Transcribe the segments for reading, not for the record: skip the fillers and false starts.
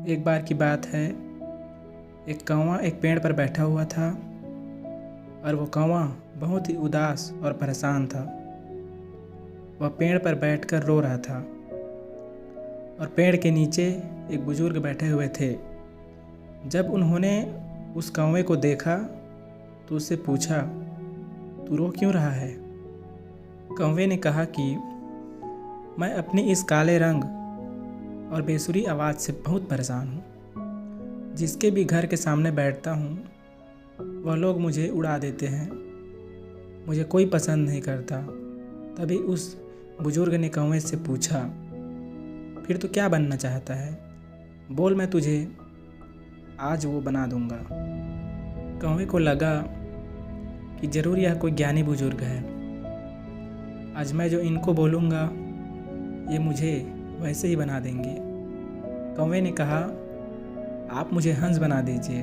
एक बार की बात है, एक कौवा एक पेड़ पर बैठा हुआ था और वो कौवा बहुत ही उदास और परेशान था। वह पेड़ पर बैठकर रो रहा था और पेड़ के नीचे एक बुजुर्ग बैठे हुए थे। जब उन्होंने उस कौवे को देखा तो उससे पूछा, तू रो क्यों रहा है? कौवे ने कहा कि मैं अपनी इस काले रंग और बेसुरी आवाज़ से बहुत परेशान हूँ। जिसके भी घर के सामने बैठता हूँ वह लोग मुझे उड़ा देते हैं, मुझे कोई पसंद नहीं करता। तभी उस बुजुर्ग ने कौवे से पूछा, फिर तू क्या बनना चाहता है? बोल, मैं तुझे आज वो बना दूंगा। कौवे को लगा कि ज़रूर यह कोई ज्ञानी बुजुर्ग है। आज मैं जो इनको बोलूँगा ये मुझे वैसे ही बना देंगे। कौवे ने कहा, आप मुझे हंस बना दीजिए,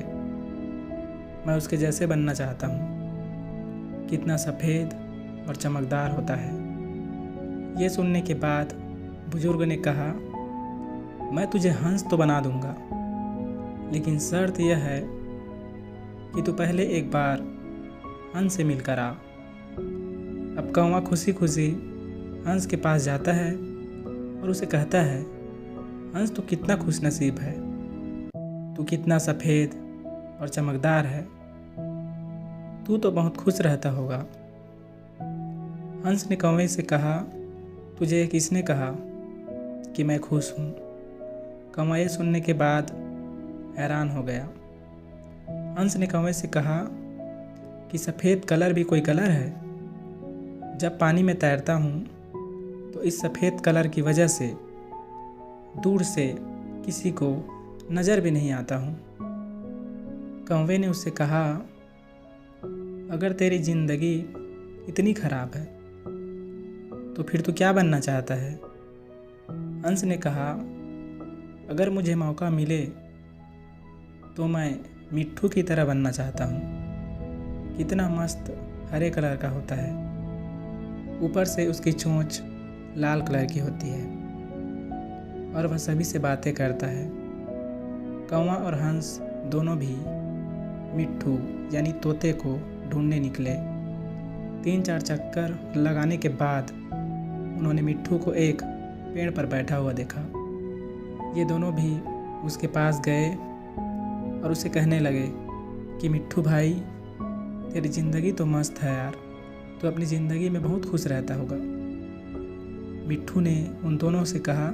मैं उसके जैसे बनना चाहता हूँ। कितना सफ़ेद और चमकदार होता है। ये सुनने के बाद बुजुर्ग ने कहा, मैं तुझे हंस तो बना दूँगा, लेकिन शर्त यह है कि तू पहले एक बार हंस से मिलकर आ। अब कौवा खुशी खुशी हंस के पास जाता है और उसे कहता है, हंस तू कितना खुशनसीब है, तू कितना सफ़ेद और चमकदार है, तू तो बहुत खुश रहता होगा। हंस ने कौवे से कहा, तुझे किसने कहा कि मैं खुश हूँ? कौवा ये सुनने के बाद हैरान हो गया। हंस ने कौवे से कहा कि सफ़ेद कलर भी कोई कलर है? जब पानी में तैरता हूँ तो इस सफ़ेद कलर की वजह से दूर से किसी को नज़र भी नहीं आता हूँ। कौवे ने उससे कहा, अगर तेरी ज़िंदगी इतनी ख़राब है तो फिर तू क्या बनना चाहता है? हंस ने कहा, अगर मुझे मौका मिले तो मैं मिट्ठू की तरह बनना चाहता हूँ। कितना मस्त हरे कलर का होता है, ऊपर से उसकी चोंच लाल कलर की होती है और वह सभी से बातें करता है। कौवा और हंस दोनों भी मिट्ठू यानी तोते को ढूंढने निकले। 3-4 चक्कर लगाने के बाद उन्होंने मिट्ठू को एक पेड़ पर बैठा हुआ देखा। ये दोनों भी उसके पास गए और उसे कहने लगे कि मिट्ठू भाई, तेरी ज़िंदगी तो मस्त है यार, तो अपनी ज़िंदगी में बहुत खुश रहता होगा। मिट्ठू ने उन दोनों से कहा,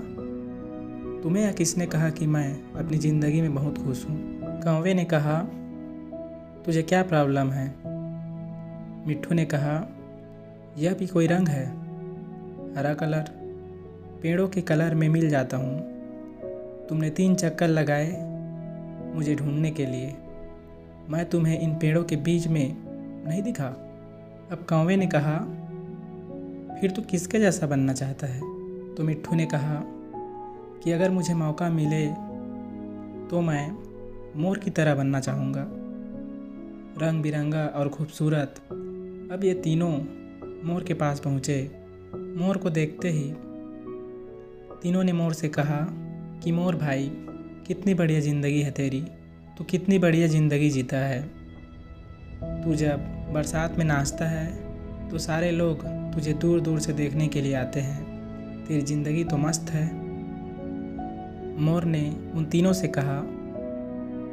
तुम्हें या किसने कहा कि मैं अपनी ज़िंदगी में बहुत खुश हूँ? कौवे ने कहा, तुझे क्या प्रॉब्लम है? मिट्ठू ने कहा, यह भी कोई रंग है? हरा कलर पेड़ों के कलर में मिल जाता हूँ। तुमने 3 चक्कर लगाए मुझे ढूंढने के लिए, मैं तुम्हें इन पेड़ों के बीच में नहीं दिखा? अब कौवे ने कहा, फिर तू किसके जैसा बनना चाहता है? तो मिट्ठू ने कहा कि अगर मुझे मौका मिले तो मैं मोर की तरह बनना चाहूँगा, रंग बिरंगा और खूबसूरत। अब ये तीनों मोर के पास पहुँचे। मोर को देखते ही तीनों ने मोर से कहा कि मोर भाई, कितनी बढ़िया ज़िंदगी है तेरी, तू कितनी बढ़िया ज़िंदगी जीता है। तू जब बरसात में नाचता है तो सारे लोग तुझे दूर दूर से देखने के लिए आते हैं। तेरी ज़िंदगी तो मस्त है। मोर ने उन तीनों से कहा,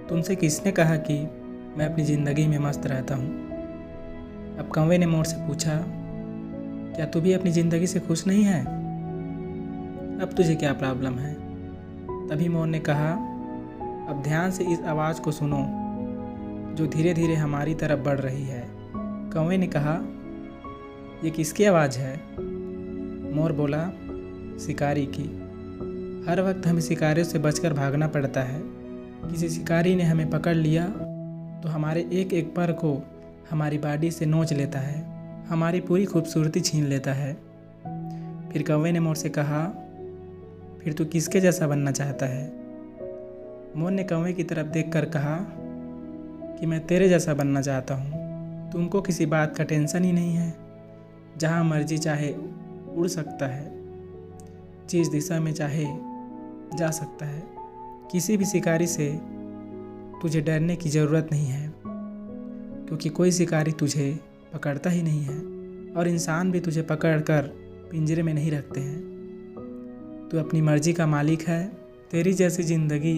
तुमसे किसने कहा कि मैं अपनी ज़िंदगी में मस्त रहता हूँ? अब कौवे ने मोर से पूछा, क्या तू भी अपनी ज़िंदगी से खुश नहीं है? अब तुझे क्या प्रॉब्लम है? तभी मोर ने कहा, अब ध्यान से इस आवाज़ को सुनो जो धीरे धीरे हमारी तरफ बढ़ रही है। कौवे ने कहा, ये किसकी आवाज़ है? मोर बोला, शिकारी की। हर वक्त हमें शिकारियों से बचकर भागना पड़ता है। किसी शिकारी ने हमें पकड़ लिया तो हमारे एक एक पर को हमारी बॉडी से नोच लेता है, हमारी पूरी खूबसूरती छीन लेता है। फिर कौवे ने मोर से कहा, फिर तू किसके जैसा बनना चाहता है? मोर ने कौवे की तरफ देखकर कहा कि मैं तेरे जैसा बनना चाहता हूँ। तुमको किसी बात का टेंशन ही नहीं है, जहाँ मर्जी चाहे उड़ सकता है, जिस दिशा में चाहे जा सकता है। किसी भी शिकारी से तुझे डरने की ज़रूरत नहीं है, क्योंकि कोई शिकारी तुझे पकड़ता ही नहीं है और इंसान भी तुझे पकड़कर पिंजरे में नहीं रखते हैं। तू अपनी मर्जी का मालिक है। तेरी जैसी ज़िंदगी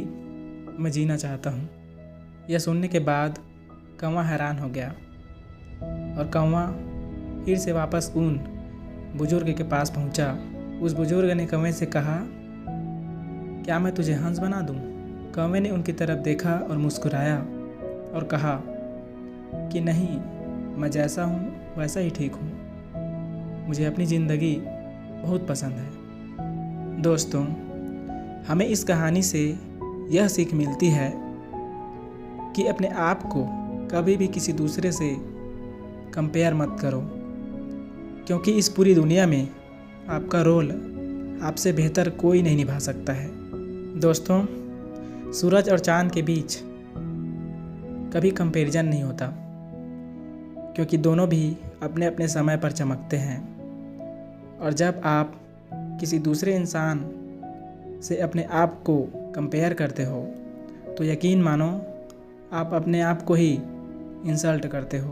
मैं जीना चाहता हूँ। यह सुनने के बाद कौवा हैरान हो गया और कौवा फिर से वापस उन बुजुर्ग के पास पहुँचा। उस बुजुर्ग ने कौवे से कहा, क्या मैं तुझे हंस बना दूँ? कौवे ने उनकी तरफ देखा और मुस्कुराया और कहा कि नहीं, मैं जैसा हूँ वैसा ही ठीक हूँ। मुझे अपनी ज़िंदगी बहुत पसंद है। दोस्तों, हमें इस कहानी से यह सीख मिलती है कि अपने आप को कभी भी किसी दूसरे से कंपेयर मत करो, क्योंकि इस पूरी दुनिया में आपका रोल आपसे बेहतर कोई नहीं निभा सकता है। दोस्तों, सूरज और चांद के बीच कभी कंपैरिजन नहीं होता, क्योंकि दोनों भी अपने अपने समय पर चमकते हैं। और जब आप किसी दूसरे इंसान से अपने आप को कंपेयर करते हो तो यकीन मानो आप अपने आप को ही इंसल्ट करते हो।